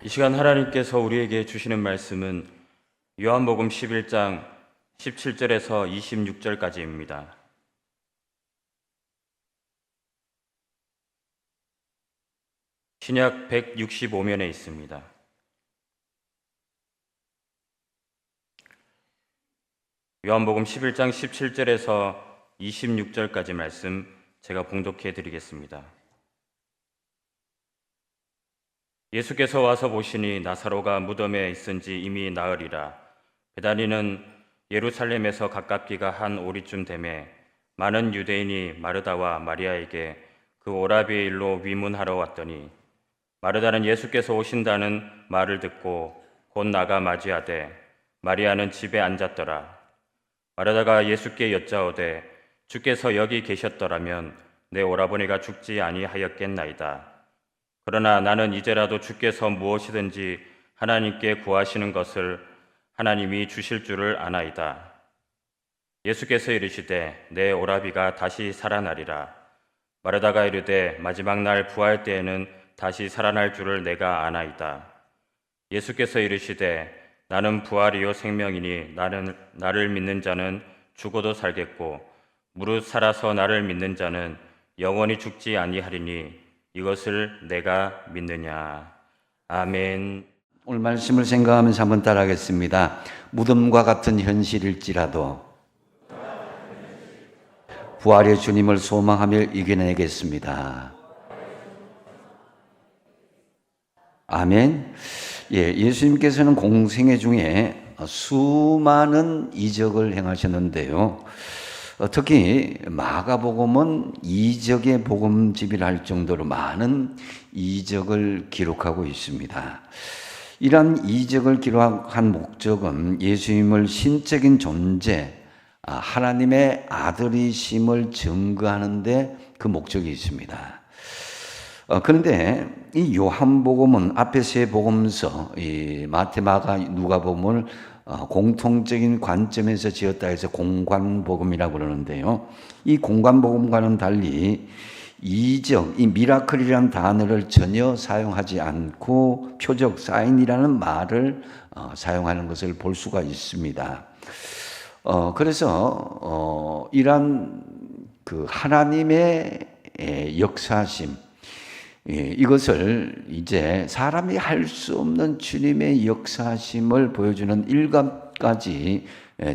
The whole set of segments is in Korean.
이 시간 하나님께서 우리에게 주시는 말씀은 요한복음 11장 17절에서 26절까지입니다. 신약 165면에 있습니다. 요한복음 11장 17절에서 26절까지 말씀 제가 봉독해 드리겠습니다. 예수께서 와서 보시니 나사로가 무덤에 있은지 이미 나흘이라. 베다니는 예루살렘에서 가깝기가 한 오리쯤 되매 많은 유대인이 마르다와 마리아에게 그 오라비의 일로 위문하러 왔더니, 마르다는 예수께서 오신다는 말을 듣고 곧 나가 맞이하되 마리아는 집에 앉았더라. 마르다가 예수께 여짜오되 주께서 여기 계셨더라면 내 오라버니가 죽지 아니하였겠나이다. 그러나 나는 이제라도 주께서 무엇이든지 하나님께 구하시는 것을 하나님이 주실 줄을 아나이다. 예수께서 이르시되 내 오라비가 다시 살아나리라. 마르다가 이르되 마지막 날 부활 때에는 다시 살아날 줄을 내가 아나이다. 예수께서 이르시되 나는 부활이요 생명이니 나를 믿는 자는 죽어도 살겠고 무릇 살아서 나를 믿는 자는 영원히 죽지 아니하리니 이것을 내가 믿느냐. 아멘. 오늘 말씀을 생각하면서 한번 따라하겠습니다. 무덤과 같은 현실일지라도 부활의 주님을 소망하며 이겨내겠습니다. 아멘. 예수님께서는 공생애 중에 수많은 이적을 행하셨는데요. 특히 마가복음은 이적의 복음집이라 할 정도로 많은 이적을 기록하고 있습니다. 이러한 이적을 기록한 목적은 예수님을 신적인 존재, 하나님의 아들이심을 증거하는 데 그 목적이 있습니다. 그런데 이 요한복음은 앞에 세 복음서, 이 마태, 마가, 누가복음을 공통적인 관점에서 지었다 해서 공관복음이라고 그러는데요. 이 공관복음과는 달리 이적, 이 미라클이라는 단어를 전혀 사용하지 않고 표적, 사인이라는 말을 사용하는 것을 볼 수가 있습니다. 그래서 이러한 그 하나님의 역사심, 이것을 이제 사람이 할 수 없는 주님의 역사심을 보여주는 7가지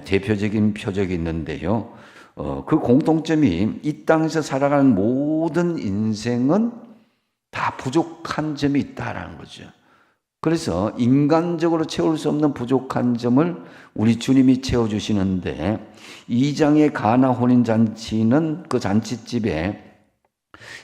대표적인 표적이 있는데요. 그 공통점이 이 땅에서 살아가는 모든 인생은 다 부족한 점이 있다라는 거죠. 그래서 인간적으로 채울 수 없는 부족한 점을 우리 주님이 채워주시는데, 2장의 가나 혼인잔치는 그 잔치집에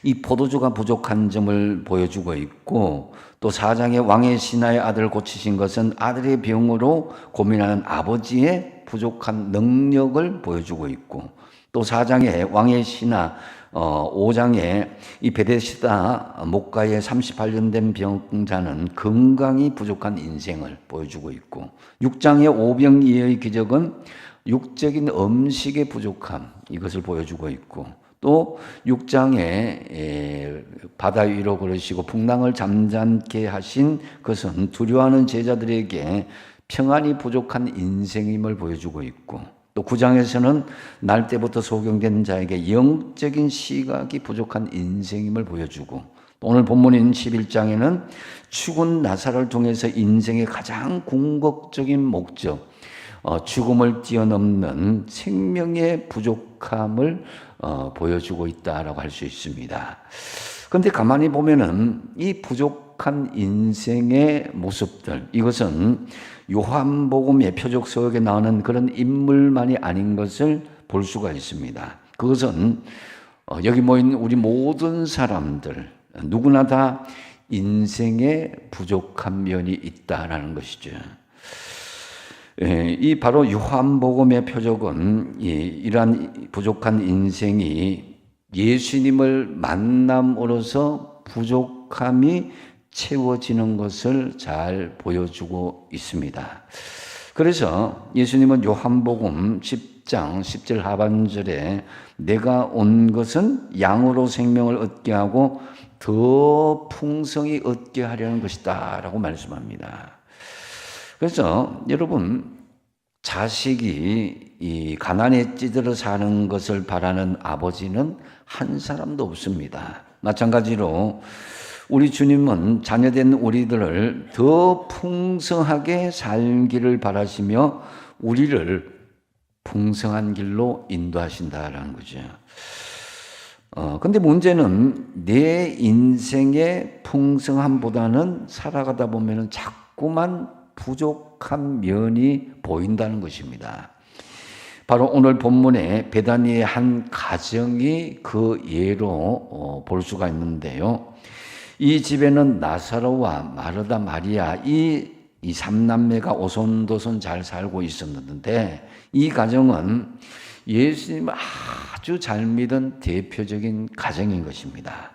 이 포도주가 부족한 점을 보여주고 있고, 또 4장의 왕의 신하의 아들을 고치신 것은 아들의 병으로 고민하는 아버지의 부족한 능력을 보여주고 있고, 또 4장의 왕의 신하, 5장에 이 베데스다 목가에 38년 된 병자는 건강이 부족한 인생을 보여주고 있고, 6장의 오병이어의 기적은 육적인 음식의 부족함, 이것을 보여주고 있고, 또 6장에 바다 위로 걸으시고 풍랑을 잠잠케 하신 것은 두려워하는 제자들에게 평안이 부족한 인생임을 보여주고 있고, 또 9장에서는 날 때부터 소경된 자에게 영적인 시각이 부족한 인생임을 보여주고, 또 오늘 본문인 11장에는 죽은 나사로를 통해서 인생의 가장 궁극적인 목적, 죽음을 뛰어넘는 생명의 부족함을 보여주고 있다라고 할 수 있습니다. 그런데 가만히 보면은 이 부족한 인생의 모습들, 이것은 요한복음의 표적 속에 나오는 그런 인물만이 아닌 것을 볼 수가 있습니다. 그것은 여기 모인 우리 모든 사람들 누구나 다 인생에 부족한 면이 있다라는 것이죠. 이 바로 요한복음의 표적은 이러한 부족한 인생이 예수님을 만남으로써 부족함이 채워지는 것을 잘 보여주고 있습니다. 그래서 예수님은 요한복음 10장 10절 하반절에 내가 온 것은 양으로 생명을 얻게 하고 더 풍성히 얻게 하려는 것이다 라고 말씀합니다. 그래서 여러분, 자식이 이 가난에 찌들어 사는 것을 바라는 아버지는 한 사람도 없습니다. 마찬가지로 우리 주님은 자녀된 우리들을 더 풍성하게 살기를 바라시며 우리를 풍성한 길로 인도하신다라는 거죠. 근데 문제는 내 인생의 풍성함보다는 살아가다 보면 자꾸만 부족한 면이 보인다는 것입니다. 바로 오늘 본문에 베다니의 한 가정이 그 예로 볼 수가 있는데요. 이 집에는 나사로와 마르다, 마리아 이 삼남매가 오손도손 잘 살고 있었는데 이 가정은 예수님을 아주 잘 믿은 대표적인 가정인 것입니다.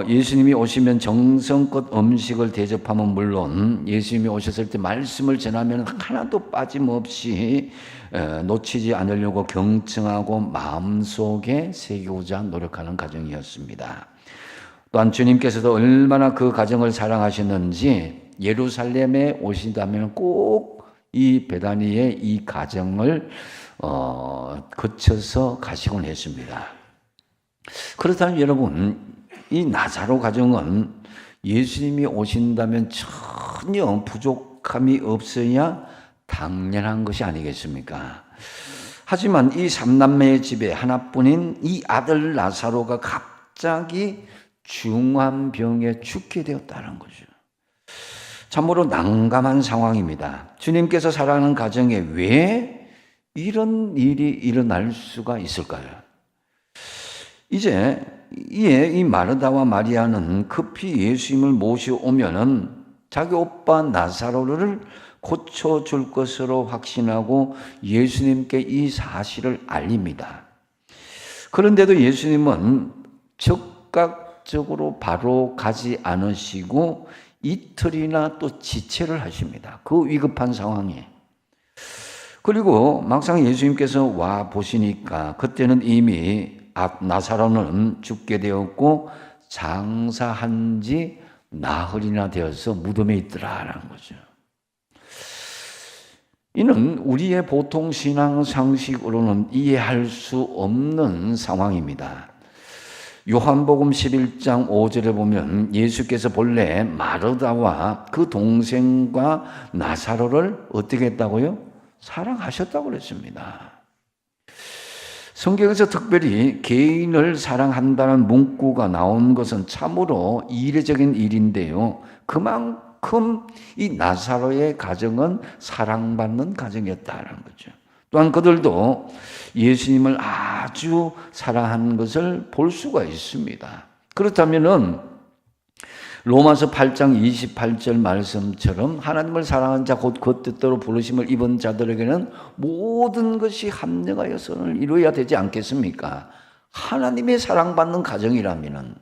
예수님이 오시면 정성껏 음식을 대접하면 물론 예수님이 오셨을 때 말씀을 전하면 하나도 빠짐없이 놓치지 않으려고 경청하고 마음속에 새기고자 노력하는 가정이었습니다. 또한 주님께서도 얼마나 그 가정을 사랑하셨는지 예루살렘에 오신다면 꼭 이 베다니의 이 가정을 거쳐서 가시곤 했습니다. 그렇다면 여러분, 이 나사로 가정은 예수님이 오신다면 전혀 부족함이 없어야 당연한 것이 아니겠습니까? 하지만 이 삼남매의 집에 하나뿐인 이 아들 나사로가 갑자기 중한 병에 죽게 되었다는 거죠. 참으로 난감한 상황입니다. 주님께서 사랑하는 가정에 왜 이런 일이 일어날 수가 있을까요? 이제 이 마르다와 마리아는 급히 예수님을 모셔오면은 자기 오빠 나사로를 고쳐줄 것으로 확신하고 예수님께 이 사실을 알립니다. 그런데도 예수님은 즉각적으로 바로 가지 않으시고 이틀이나 또 지체를 하십니다. 그 위급한 상황에. 그리고 막상 예수님께서 와 보시니까 그때는 이미 나사로는 죽게 되었고 장사한 지 나흘이나 되어서 무덤에 있더라라는 거죠. 이는 우리의 보통 신앙 상식으로는 이해할 수 없는 상황입니다. 요한복음 11장 5절에 보면 예수께서 본래 마르다와 그 동생과 나사로를 어떻게 했다고요? 사랑하셨다고 그랬습니다. 성경에서 특별히 개인을 사랑한다는 문구가 나온 것은 참으로 이례적인 일인데요. 그만큼 이 나사로의 가정은 사랑받는 가정이었다는 거죠. 또한 그들도 예수님을 아주 사랑하는 것을 볼 수가 있습니다. 그렇다면은 로마서 8장 28절 말씀처럼 하나님을 사랑하는 자 곧 그 뜻대로 부르심을 입은 자들에게는 모든 것이 합력하여 선을 이루어야 되지 않겠습니까? 하나님의 사랑받는 가정이라면은.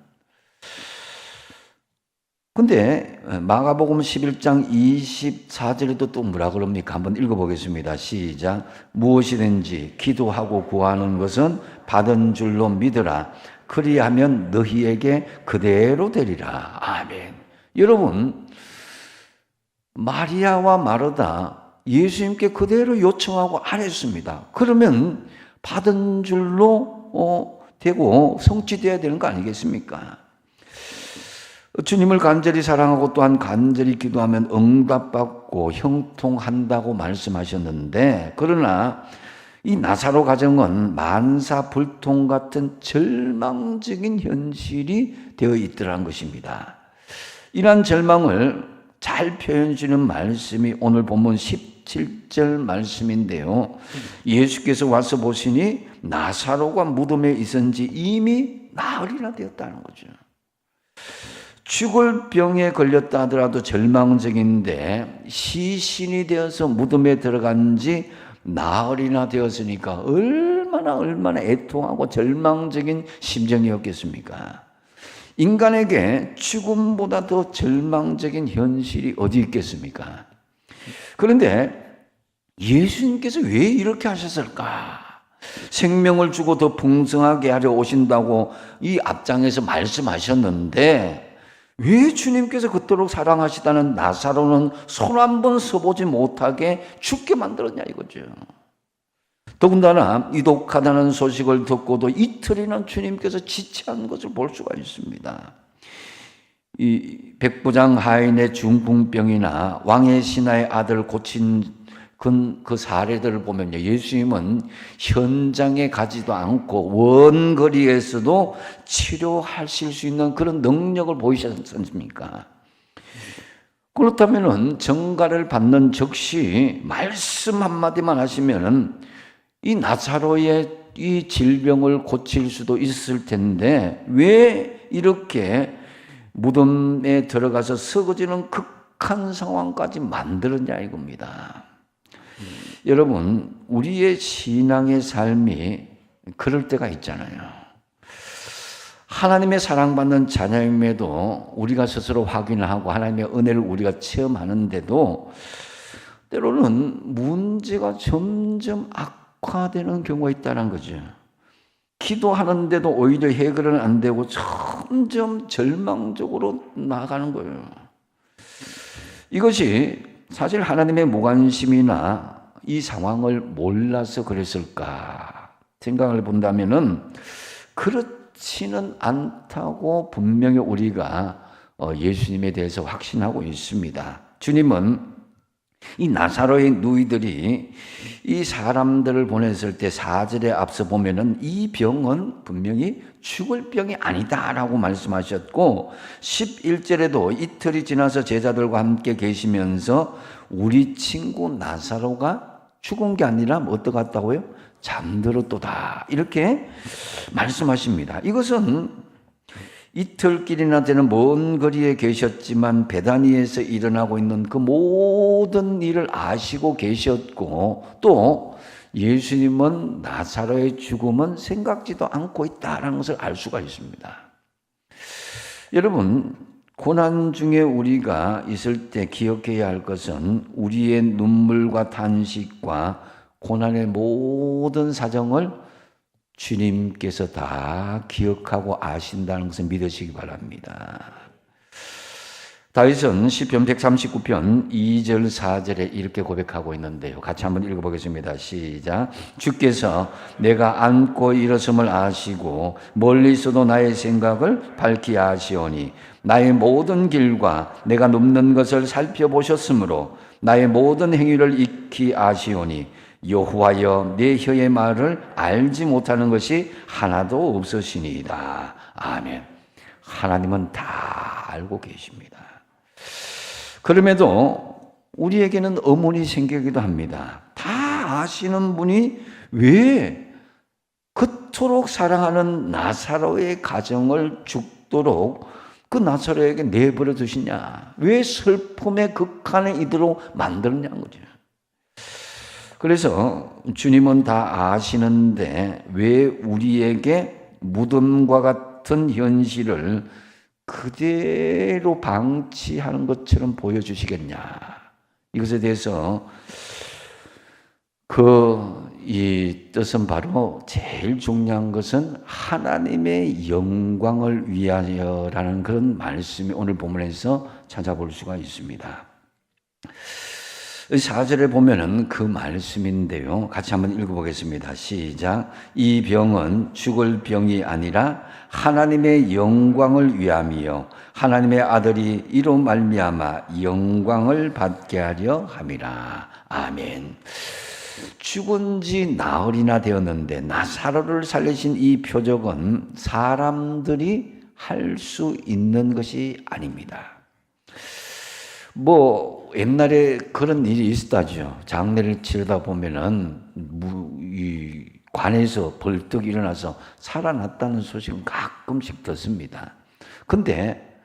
근데 마가복음 11장 24절에도 또 뭐라 그럽니까? 한번 읽어보겠습니다. 시작. 무엇이든지 기도하고 구하는 것은 받은 줄로 믿으라. 그리하면 너희에게 그대로 되리라. 아멘. 여러분, 마리아와 마르다 예수님께 그대로 요청하고 안 했습니다. 그러면 받은 줄로 되고 성취되어야 되는 거 아니겠습니까? 주님을 간절히 사랑하고 또한 간절히 기도하면 응답받고 형통한다고 말씀하셨는데, 그러나 이 나사로 가정은 만사불통 같은 절망적인 현실이 되어 있더라는 것입니다. 이러한 절망을 잘 표현해 주는 말씀이 오늘 본문 17절 말씀인데요. 예수께서 와서 보시니 나사로가 무덤에 있은지 이미 나흘이나 되었다는 거죠. 죽을 병에 걸렸다 하더라도 절망적인데 시신이 되어서 무덤에 들어간 지 나흘이나 되었으니까 얼마나 애통하고 절망적인 심정이었겠습니까? 인간에게 죽음보다 더 절망적인 현실이 어디 있겠습니까? 그런데 예수님께서 왜 이렇게 하셨을까? 생명을 주고 더 풍성하게 하려 오신다고 이 앞장에서 말씀하셨는데 왜 주님께서 그토록 사랑하시다는 나사로는 손 한 번 써보지 못하게 죽게 만들었냐 이거죠. 더군다나 이독하다는 소식을 듣고도 이틀이나 주님께서 지체한 것을 볼 수가 있습니다. 이 백부장 하인의 중풍병이나 왕의 신하의 아들 고친 그 사례들을 보면요, 예수님은 현장에 가지도 않고 원거리에서도 치료하실 수 있는 그런 능력을 보이셨지 않습니까? 그렇다면은 정가를 받는 즉시 말씀 한마디만 하시면은 이 나사로의 이 질병을 고칠 수도 있을 텐데 왜 이렇게 무덤에 들어가서 썩어지는 극한 상황까지 만들었냐 이겁니다. 여러분, 우리의 신앙의 삶이 그럴 때가 있잖아요. 하나님의 사랑받는 자녀임에도 우리가 스스로 확인하고 하나님의 은혜를 우리가 체험하는데도 때로는 문제가 점점 악화되는 경우가 있다는 거죠. 기도하는데도 오히려 해결은 안 되고 점점 절망적으로 나아가는 거예요. 이것이 사실 하나님의 무관심이나 이 상황을 몰라서 그랬을까 생각을 본다면은 그렇지는 않다고 분명히 우리가 예수님에 대해서 확신하고 있습니다. 주님은 이 나사로의 누이들이 이 사람들을 보냈을 때 4절에 앞서 보면은 이 병은 분명히 죽을 병이 아니다라고 말씀하셨고 11절에도 이틀이 지나서 제자들과 함께 계시면서 우리 친구 나사로가 죽은 게 아니라 어떠 같다고요? 잠들었도다 이렇게 말씀하십니다. 이것은 이틀길이나 되는 먼 거리에 계셨지만 베다니에서 일어나고 있는 그 모든 일을 아시고 계셨고 또 예수님은 나사로의 죽음은 생각지도 않고 있다는 것을 알 수가 있습니다. 여러분, 고난 중에 우리가 있을 때 기억해야 할 것은 우리의 눈물과 탄식과 고난의 모든 사정을 주님께서 다 기억하고 아신다는 것을 믿으시기 바랍니다. 다윗은 시편 139편 2절 4절에 이렇게 고백하고 있는데요. 같이 한번 읽어보겠습니다. 시작. 주께서 내가 앉고 일어섬을 아시고 멀리 있어도 나의 생각을 밝히 아시오니 나의 모든 길과 내가 눕는 것을 살펴보셨으므로 나의 모든 행위를 익히 아시오니 여호와여 내 혀의 말을 알지 못하는 것이 하나도 없으시니이다. 아멘. 하나님은 다 알고 계십니다. 그럼에도 우리에게는 의문이 생기기도 합니다. 다 아시는 분이 왜 그토록 사랑하는 나사로의 가정을 죽도록 그 나사로에게 내버려 두시냐? 왜 슬픔의 극한에 이르도록 만들었냐는 거죠. 그래서 주님은 다 아시는데 왜 우리에게 무덤과 같은 현실을 그대로 방치하는 것처럼 보여주시겠냐. 이것에 대해서 이 뜻은 바로 제일 중요한 것은 하나님의 영광을 위하여라는 그런 말씀이 오늘 본문에서 찾아볼 수가 있습니다. 4절에 보면은 그 말씀인데요. 같이 한번 읽어보겠습니다. 시작. 이 병은 죽을 병이 아니라 하나님의 영광을 위함이요 하나님의 아들이 이로 말미암아 영광을 받게 하려 함이라. 아멘. 죽은 지 나흘이나 되었는데 나사로를 살리신 이 표적은 사람들이 할 수 있는 것이 아닙니다. 옛날에 그런 일이 있었다죠. 장례를 치르다 보면은 이 관에서 벌떡 일어나서 살아났다는 소식은 가끔씩 듣습니다. 근데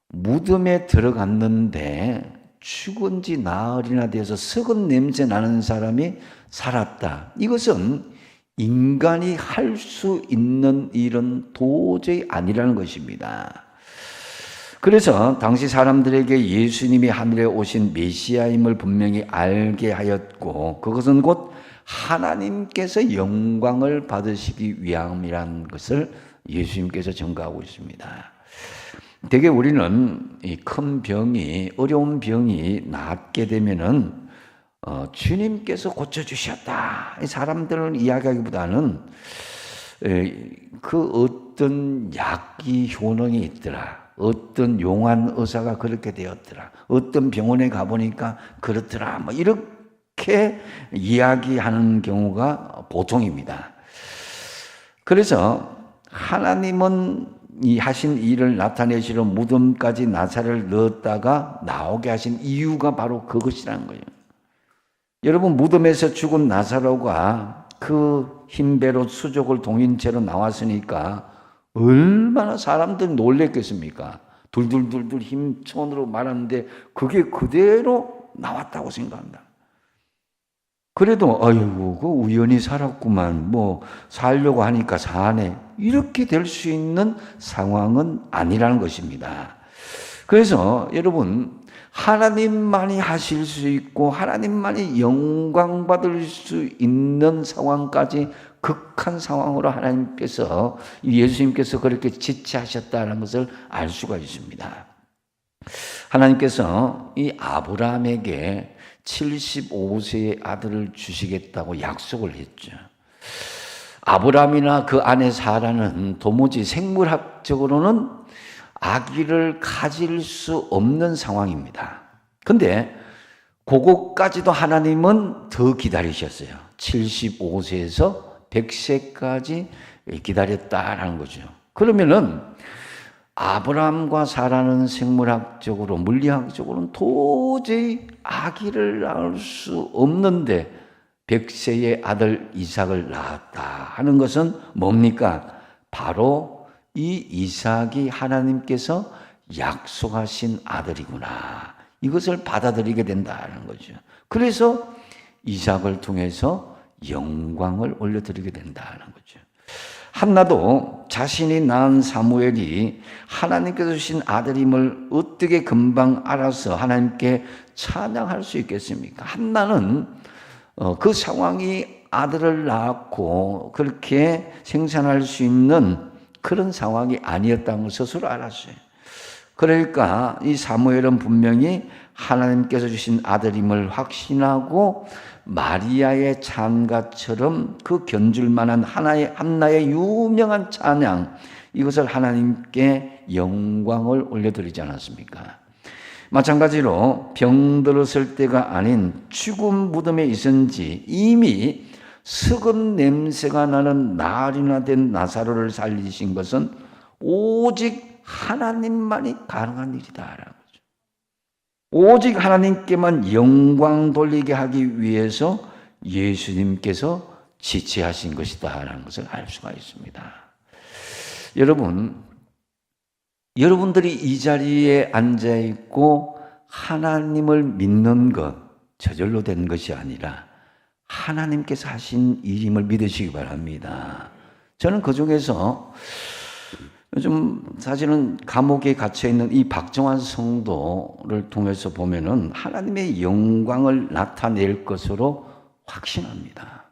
무덤에 들어갔는데 죽은 지 나흘이나 돼서 썩은 냄새 나는 사람이 살았다. 이것은 인간이 할 수 있는 일은 도저히 아니라는 것입니다. 그래서 당시 사람들에게 예수님이 하늘에 오신 메시아임을 분명히 알게 하였고 그것은 곧 하나님께서 영광을 받으시기 위함이라는 것을 예수님께서 증거하고 있습니다. 대개 우리는 이 큰 병이, 어려운 병이 낫게 되면은 주님께서 고쳐주셨다, 이 사람들을 이야기하기보다는 그 어떤 약이 효능이 있더라, 어떤 용한 의사가 그렇게 되었더라, 어떤 병원에 가보니까 그렇더라, 뭐 이렇게 이야기하는 경우가 보통입니다. 그래서 하나님은 이 하신 일을 나타내시러 무덤까지 나사를 넣었다가 나오게 하신 이유가 바로 그것이라는 거예요. 여러분, 무덤에서 죽은 나사로가 그 흰배로 수족을 동인 채로 나왔으니까 얼마나 사람들이 놀랬겠습니까? 둘둘둘둘 힘천으로 말하는데 그게 그대로 나왔다고 생각한다. 그래도 아이고, 그 우연히 살았구만, 뭐 살려고 하니까 사네, 이렇게 될 수 있는 상황은 아니라는 것입니다. 그래서 여러분, 하나님만이 하실 수 있고 하나님만이 영광 받을 수 있는 상황까지, 극한 상황으로 하나님께서, 예수님께서 그렇게 지체하셨다는 것을 알 수가 있습니다. 하나님께서 이 아브라함에게 75세의 아들을 주시겠다고 약속을 했죠. 아브라함이나 그 아내 사라는 도무지 생물학적으로는 아기를 가질 수 없는 상황입니다. 근데 그것까지도 하나님은 더 기다리셨어요. 75세에서 100세까지 기다렸다라는 거죠. 그러면은 아브라함과 사라는 생물학적으로, 물리학적으로는 도저히 아기를 낳을 수 없는데 100세의 아들 이삭을 낳았다 하는 것은 뭡니까? 바로 이 이삭이 하나님께서 약속하신 아들이구나, 이것을 받아들이게 된다는 거죠. 그래서 이삭을 통해서 영광을 올려드리게 된다는 거죠. 한나도 자신이 낳은 사무엘이 하나님께서 주신 아들임을 어떻게 금방 알아서 하나님께 찬양할 수 있겠습니까? 한나는 그 상황이 아들을 낳고 그렇게 생산할 수 있는 그런 상황이 아니었다는 걸 스스로 알았어요. 그러니까 이 사무엘은 분명히 하나님께서 주신 아들임을 확신하고 마리아의 찬가처럼 그 견줄 만한 한나의 유명한 찬양, 이것을 하나님께 영광을 올려드리지 않았습니까? 마찬가지로 병들었을 때가 아닌 죽음 무덤에 있은지 이미 썩은 냄새가 나는 나흘이나 된 나사로를 살리신 것은 오직 하나님만이 가능한 일이다라는 거죠. 오직 하나님께만 영광 돌리게 하기 위해서 예수님께서 지체하신 것이다라는 것을 알 수가 있습니다. 여러분들이 이 자리에 앉아 있고 하나님을 믿는 것 저절로 된 것이 아니라 하나님께서 하신 일임을 믿으시기 바랍니다. 저는 그 중에서 요즘 사실은 감옥에 갇혀 있는 이 박정환 성도를 통해서 보면은 하나님의 영광을 나타낼 것으로 확신합니다.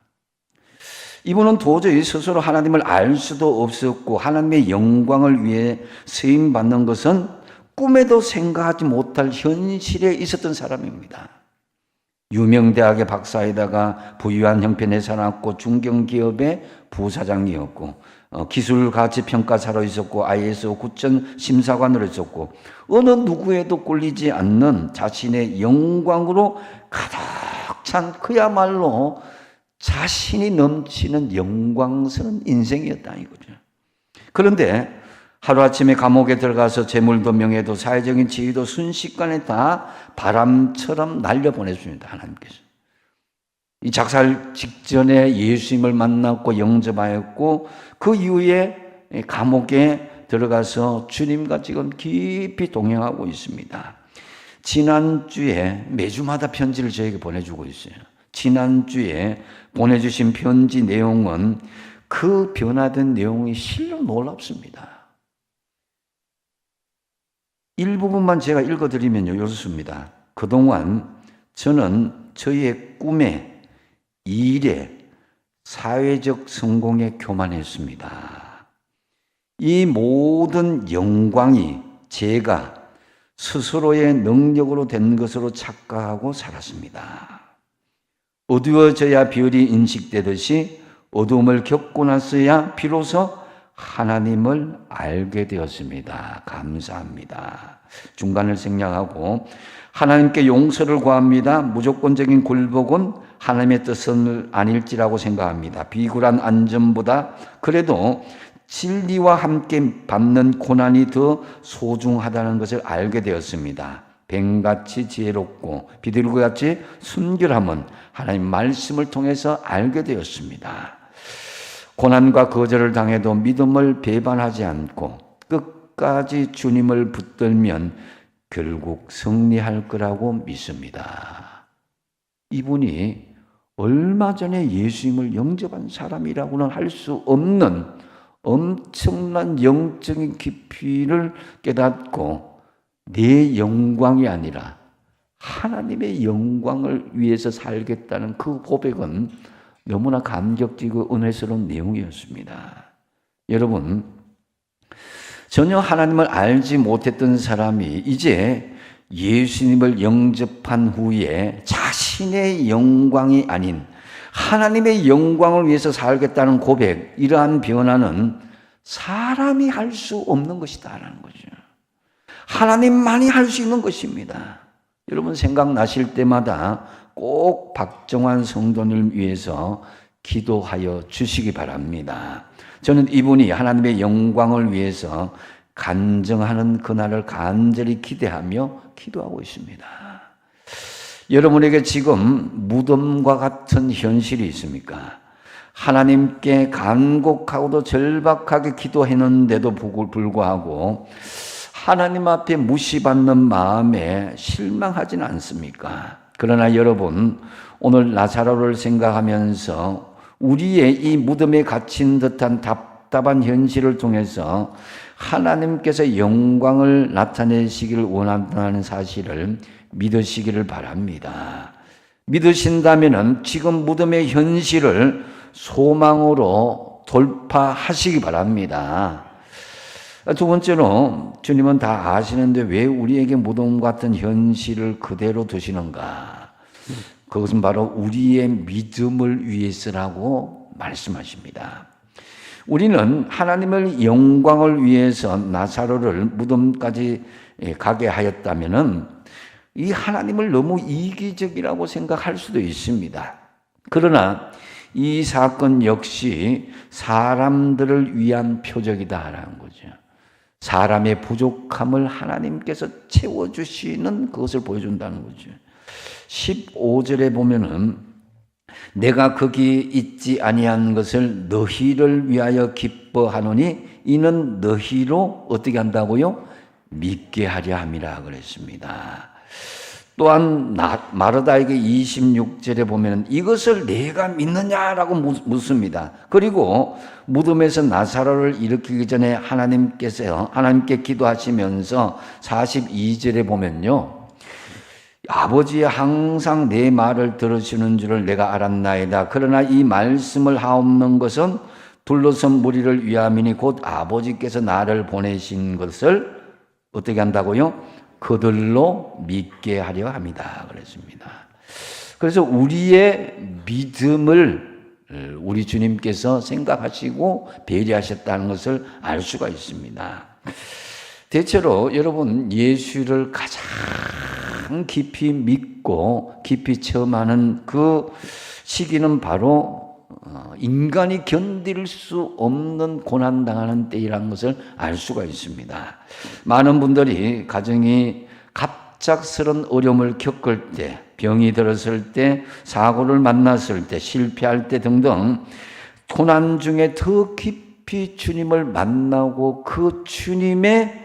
이분은 도저히 스스로 하나님을 알 수도 없었고 하나님의 영광을 위해 쓰임 받는 것은 꿈에도 생각하지 못할 현실에 있었던 사람입니다. 유명 대학의 박사에다가 부유한 형편에 살았고 중견기업의 부사장이었고 기술가치평가사로 있었고 ISO 구청 심사관으로 있었고 어느 누구에도 꿀리지 않는 자신의 영광으로 가득 찬 그야말로 자신이 넘치는 영광스러운 인생이었다 이거죠. 그런데 하루아침에 감옥에 들어가서 재물도 명예도 사회적인 지위도 순식간에 다 바람처럼 날려보냈습니다. 하나님께서. 이 작살 직전에 예수님을 만났고 영접하였고 그 이후에 감옥에 들어가서 주님과 지금 깊이 동행하고 있습니다. 지난주에 매주마다 편지를 저에게 보내주고 있어요. 지난주에 보내주신 편지 내용은 그 변화된 내용이 실로 놀랍습니다. 일부분만 제가 읽어드리면요, 이렇습니다. 그동안 저는 저희의 꿈에 일에, 사회적 성공에 교만했습니다. 이 모든 영광이 제가 스스로의 능력으로 된 것으로 착각하고 살았습니다. 어두워져야 별이 인식되듯이 어두움을 겪고 나서야 비로소 하나님을 알게 되었습니다. 감사합니다. 중간을 생략하고 하나님께 용서를 구합니다. 무조건적인 굴복은 하나님의 뜻은 아닐지라고 생각합니다. 비굴한 안전보다 그래도 진리와 함께 받는 고난이 더 소중하다는 것을 알게 되었습니다. 뱀같이 지혜롭고 비둘기같이 순결함은 하나님 말씀을 통해서 알게 되었습니다. 고난과 거절을 당해도 믿음을 배반하지 않고 끝까지 주님을 붙들면 결국 승리할 거라고 믿습니다. 이분이 얼마 전에 예수님을 영접한 사람이라고는 할 수 없는 엄청난 영적인 깊이를 깨닫고 내 영광이 아니라 하나님의 영광을 위해서 살겠다는 그 고백은 너무나 감격지고 은혜스러운 내용이었습니다. 여러분, 전혀 하나님을 알지 못했던 사람이 이제 예수님을 영접한 후에 자신의 영광이 아닌 하나님의 영광을 위해서 살겠다는 고백, 이러한 변화는 사람이 할 수 없는 것이다라는 거죠. 하나님만이 할 수 있는 것입니다. 여러분 생각나실 때마다 꼭 박정환 성도님을 위해서 기도하여 주시기 바랍니다. 저는 이분이 하나님의 영광을 위해서 간증하는 그날을 간절히 기대하며 기도하고 있습니다. 여러분에게 지금 무덤과 같은 현실이 있습니까? 하나님께 간곡하고도 절박하게 기도했는데도 불구하고 하나님 앞에 무시받는 마음에 실망하지는 않습니까? 그러나 여러분, 오늘 나사로를 생각하면서 우리의 이 무덤에 갇힌 듯한 답답한 현실을 통해서 하나님께서 영광을 나타내시기를 원한다는 사실을 믿으시기를 바랍니다. 믿으신다면 지금 무덤의 현실을 소망으로 돌파하시기 바랍니다. 두 번째로, 주님은 다 아시는데 왜 우리에게 무덤 같은 현실을 그대로 두시는가? 그것은 바로 우리의 믿음을 위해서라고 말씀하십니다. 우리는 하나님의 영광을 위해서 나사로를 무덤까지 가게 하였다면은 이 하나님을 너무 이기적이라고 생각할 수도 있습니다. 그러나 이 사건 역시 사람들을 위한 표적이다라는 거죠. 사람의 부족함을 하나님께서 채워주시는 그것을 보여준다는 거죠. 15절에 보면은 내가 거기 있지 아니한 것을 너희를 위하여 기뻐하노니 이는 너희로 어떻게 한다고요? 믿게 하려 함이라 그랬습니다. 또한 마르다에게 26절에 보면 이것을 내가 믿느냐라고 묻습니다. 그리고 무덤에서 나사로를 일으키기 전에 하나님께 기도하시면서 42절에 보면요, 아버지의 항상 내 말을 들으시는 줄을 내가 알았나이다. 그러나 이 말씀을 하옵는 것은 둘러선 무리를 위함이니 곧 아버지께서 나를 보내신 것을 어떻게 한다고요? 그들로 믿게 하려 합니다. 그랬습니다. 그래서 우리의 믿음을 우리 주님께서 생각하시고 배려하셨다는 것을 알 수가 있습니다. 대체로 여러분 예수를 가장 깊이 믿고 깊이 체험하는 그 시기는 바로 인간이 견딜 수 없는 고난당하는 때이라는 것을 알 수가 있습니다. 많은 분들이 가정이 갑작스런 어려움을 겪을 때, 병이 들었을 때, 사고를 만났을 때, 실패할 때 등등 고난 중에 더 깊이 주님을 만나고 그 주님의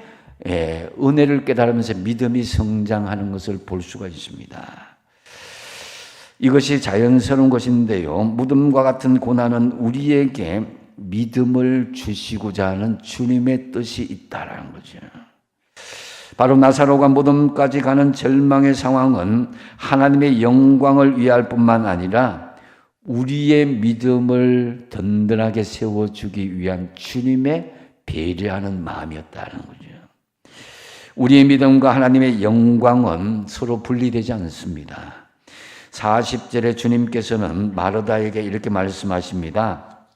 은혜를 깨달으면서 믿음이 성장하는 것을 볼 수가 있습니다. 이것이 자연스러운 것인데요, 무덤과 같은 고난은 우리에게 믿음을 주시고자 하는 주님의 뜻이 있다라는 거죠. 바로 나사로가 무덤까지 가는 절망의 상황은 하나님의 영광을 위할 뿐만 아니라 우리의 믿음을 든든하게 세워주기 위한 주님의 배려하는 마음이었다는 거죠. 우리의 믿음과 하나님의 영광은 서로 분리되지 않습니다. 40절에 주님께서는 마르다에게 이렇게 말씀하십니다.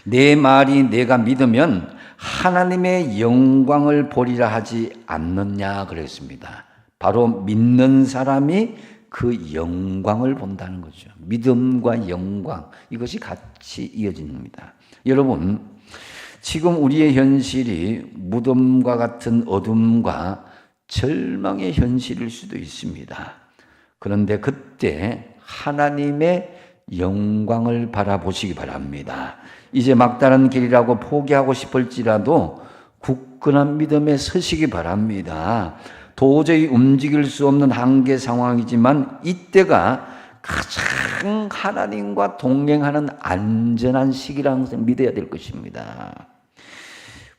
내 말이 내가 믿으면 하나님의 영광을 보리라 하지 않느냐 그랬습니다. 바로 믿는 사람이 그 영광을 본다는 거죠. 믿음과 영광, 이것이 같이 이어집니다. 여러분, 지금 우리의 현실이 무덤과 같은 어둠과 절망의 현실일 수도 있습니다. 그런데 그때 하나님의 영광을 바라보시기 바랍니다. 이제 막다른 길이라고 포기하고 싶을지라도 굳건한 믿음에 서시기 바랍니다. 도저히 움직일 수 없는 한계 상황이지만 이때가 가장 하나님과 동행하는 안전한 시기라는 것을 믿어야 될 것입니다.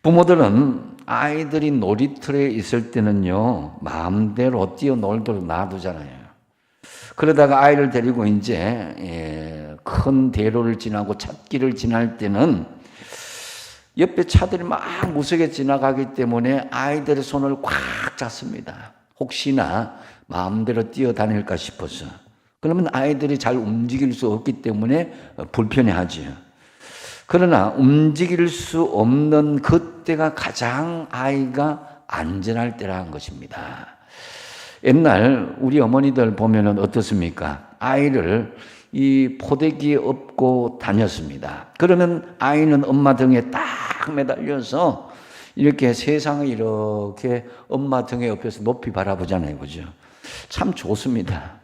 부모들은 아이들이 놀이터에 있을 때는요, 마음대로 뛰어놀도록 놔두잖아요. 그러다가 아이를 데리고 이제 큰 대로를 지나고 찻길을 지날 때는 옆에 차들이 막 무섭게 지나가기 때문에 아이들의 손을 꽉 잡습니다. 혹시나 마음대로 뛰어다닐까 싶어서. 그러면 아이들이 잘 움직일 수 없기 때문에 불편해하죠. 그러나 움직일 수 없는 그때가 가장 아이가 안전할 때라는 것입니다. 옛날 우리 어머니들 보면은 어떻습니까? 아이를 이 포대기에 업고 다녔습니다. 그러면 아이는 엄마 등에 딱 매달려서 이렇게 세상을 이렇게 엄마 등에 옆에서 높이 바라보잖아요. 그죠? 참 좋습니다.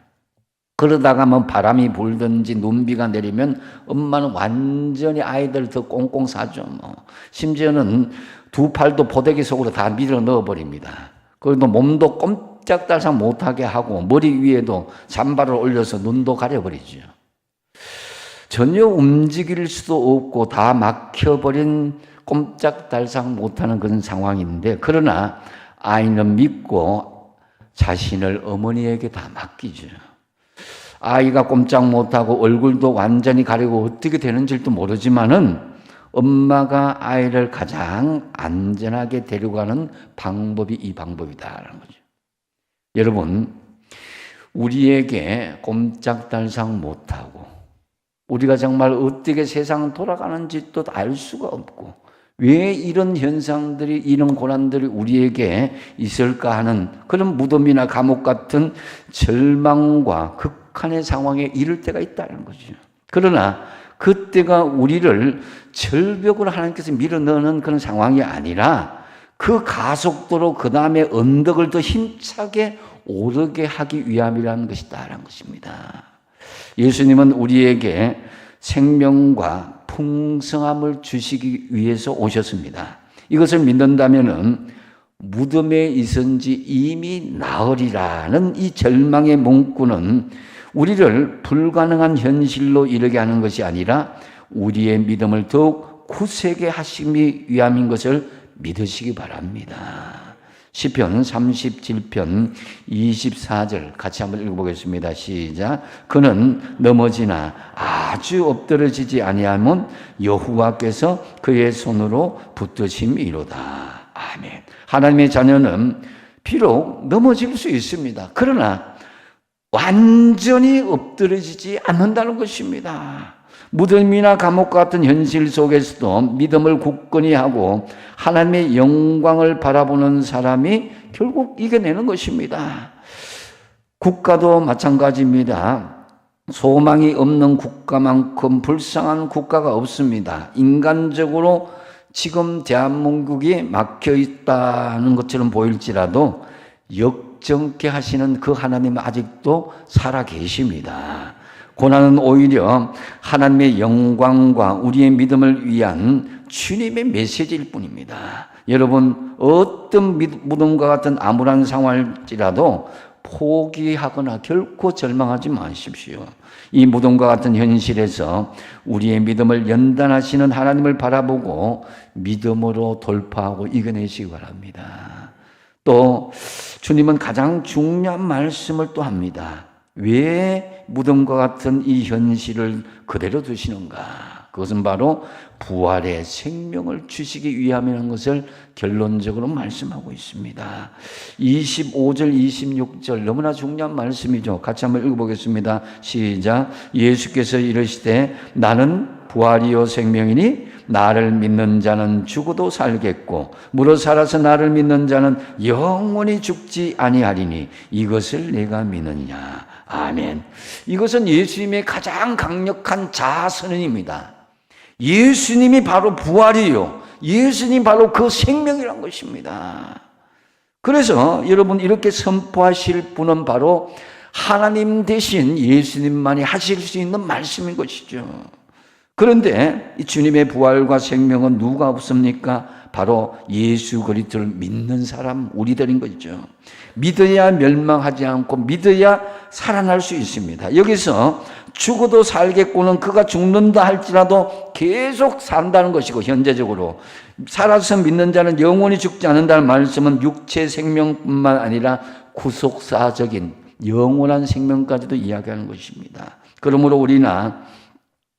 그러다가 뭐 바람이 불든지 눈비가 내리면 엄마는 완전히 아이들 더 꽁꽁 싸죠. 뭐. 심지어는 두 팔도 포대기 속으로 다 밀어 넣어버립니다. 그래도 몸도 꼼짝달싹 못하게 하고 머리 위에도 잠바를 올려서 눈도 가려버리죠. 전혀 움직일 수도 없고 다 막혀버린 꼼짝달싹 못하는 그런 상황인데, 그러나 아이는 믿고 자신을 어머니에게 다 맡기죠. 아이가 꼼짝 못하고 얼굴도 완전히 가리고 어떻게 되는지도 모르지만은 엄마가 아이를 가장 안전하게 데려가는 방법이 이 방법이다라는 거죠. 여러분, 우리에게 꼼짝달싹 못하고 우리가 정말 어떻게 세상 돌아가는지 또 알 수가 없고 왜 이런 현상들이, 이런 고난들이 우리에게 있을까 하는 그런 무덤이나 감옥 같은 절망과 극한의 상황에 이를 때가 있다는 거죠. 그러나 그때가 우리를 절벽으로 하나님께서 밀어넣는 그런 상황이 아니라 그 가속도로 그 다음에 언덕을 더 힘차게 오르게 하기 위함이라는 것이다라는 것입니다. 예수님은 우리에게 생명과 풍성함을 주시기 위해서 오셨습니다. 이것을 믿는다면은 무덤에 있은지 이미 나으리라는 이 절망의 문구는 우리를 불가능한 현실로 이르게 하는 것이 아니라 우리의 믿음을 더욱 굳세게 하시기 위함인 것을 믿으시기 바랍니다. 시편 37편 24절 같이 한번 읽어보겠습니다. 시작. 그는 넘어지나 아주 엎드러지지 아니하면 여호와께서 그의 손으로 붙드심이로다. 아멘. 하나님의 자녀는 비록 넘어질 수 있습니다. 그러나 완전히 엎드러지지 않는다는 것입니다. 무덤이나 감옥 같은 현실 속에서도 믿음을 굳건히 하고 하나님의 영광을 바라보는 사람이 결국 이겨내는 것입니다. 국가도 마찬가지입니다. 소망이 없는 국가만큼 불쌍한 국가가 없습니다. 인간적으로 지금 대한민국이 막혀 있다는 것처럼 보일지라도 역정케 하시는 그 하나님은 아직도 살아 계십니다. 고난은 오히려 하나님의 영광과 우리의 믿음을 위한 주님의 메시지일 뿐입니다. 여러분, 어떤 무덤과 같은 암울한 상황일지라도 포기하거나 결코 절망하지 마십시오. 이 무덤과 같은 현실에서 우리의 믿음을 연단하시는 하나님을 바라보고 믿음으로 돌파하고 이겨내시기 바랍니다. 또 주님은 가장 중요한 말씀을 또 합니다. 왜 무덤과 같은 이 현실을 그대로 두시는가? 그것은 바로 부활의 생명을 주시기 위함이라는 것을 결론적으로 말씀하고 있습니다. 25절, 26절 너무나 중요한 말씀이죠. 같이 한번 읽어보겠습니다. 시작. 예수께서 이르시되 나는 부활이요 생명이니 나를 믿는 자는 죽어도 살겠고 무릇 살아서 나를 믿는 자는 영원히 죽지 아니하리니 이것을 내가 믿느냐. 아멘. 이것은 예수님의 가장 강력한 자아선언입니다. 예수님이 바로 부활이요, 예수님이 바로 그 생명이란 것입니다. 그래서 여러분 이렇게 선포하실 분은 바로 하나님 대신 예수님만이 하실 수 있는 말씀인 것이죠. 그런데 이 주님의 부활과 생명은 누가 없습니까? 바로 예수 그리스도를 믿는 사람, 우리들인 거죠. 믿어야 멸망하지 않고 믿어야 살아날 수 있습니다. 여기서 죽어도 살겠고는 그가 죽는다 할지라도 계속 산다는 것이고, 현재적으로 살아서 믿는 자는 영원히 죽지 않는다는 말씀은 육체 생명뿐만 아니라 구속사적인 영원한 생명까지도 이야기하는 것입니다. 그러므로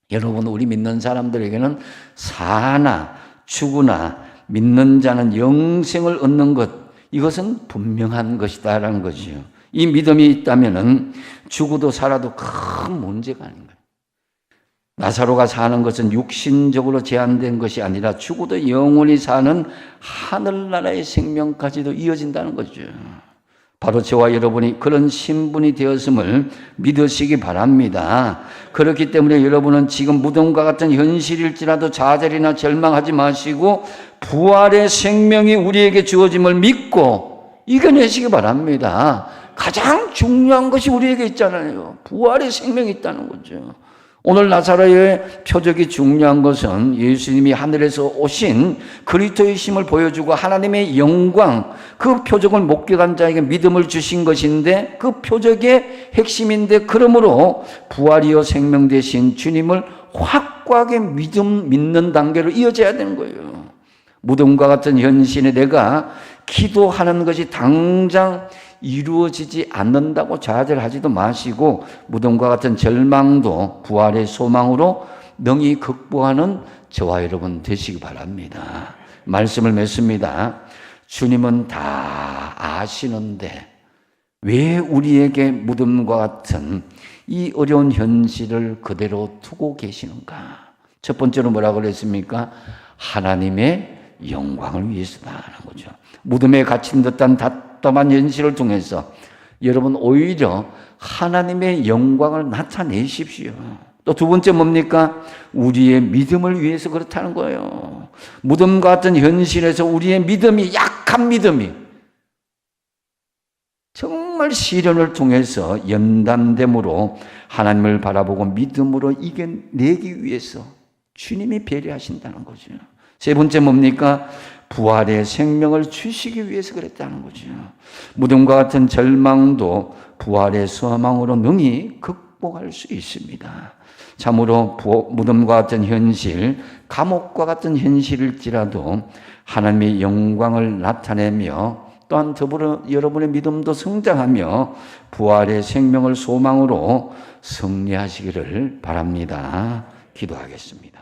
여러분, 우리 믿는 사람들에게는 사나 죽으나 믿는 자는 영생을 얻는 것, 이것은 분명한 것이다라는 거지요. 이 믿음이 있다면은 죽어도 살아도 큰 문제가 아닌 거예요. 나사로가 사는 것은 육신적으로 제한된 것이 아니라 죽어도 영원히 사는 하늘나라의 생명까지도 이어진다는 거죠. 바로 저와 여러분이 그런 신분이 되었음을 믿으시기 바랍니다. 그렇기 때문에 여러분은 지금 무덤과 같은 현실일지라도 좌절이나 절망하지 마시고 부활의 생명이 우리에게 주어짐을 믿고 이겨내시기 바랍니다. 가장 중요한 것이 우리에게 있잖아요. 부활의 생명이 있다는 거죠. 오늘 나사로의 표적이 중요한 것은 예수님이 하늘에서 오신 그리스도의 힘을 보여주고 하나님의 영광, 그 표적을 목격한 자에게 믿음을 주신 것인데, 그 표적의 핵심인데, 그러므로 부활이요 생명 되신 주님을 확고하게 믿는 단계로 이어져야 되는 거예요. 무덤과 같은 현실에 내가 기도하는 것이 당장 이루어지지 않는다고 좌절하지도 마시고, 무덤과 같은 절망도 부활의 소망으로 능히 극복하는 저와 여러분 되시기 바랍니다. 말씀을 맺습니다. 주님은 다 아시는데 왜 우리에게 무덤과 같은 이 어려운 현실을 그대로 두고 계시는가? 첫 번째로 뭐라고 그랬습니까? 하나님의 영광을 위해서다라는 거죠. 무덤에 갇힌 듯한 답답한 현실을 통해서 여러분 오히려 하나님의 영광을 나타내십시오. 또 두 번째 뭡니까? 우리의 믿음을 위해서 그렇다는 거예요. 무덤 같은 현실에서 우리의 믿음이, 약한 믿음이 정말 시련을 통해서 연단됨으로 하나님을 바라보고 믿음으로 이겨내기 위해서 주님이 배려하신다는 거죠. 세 번째 뭡니까? 부활의 생명을 주시기 위해서 그랬다는 거죠. 무덤과 같은 절망도 부활의 소망으로 능히 극복할 수 있습니다. 참으로 무덤과 같은 현실, 감옥과 같은 현실일지라도 하나님의 영광을 나타내며 또한 더불어 여러분의 믿음도 성장하며 부활의 생명을 소망으로 승리하시기를 바랍니다. 기도하겠습니다.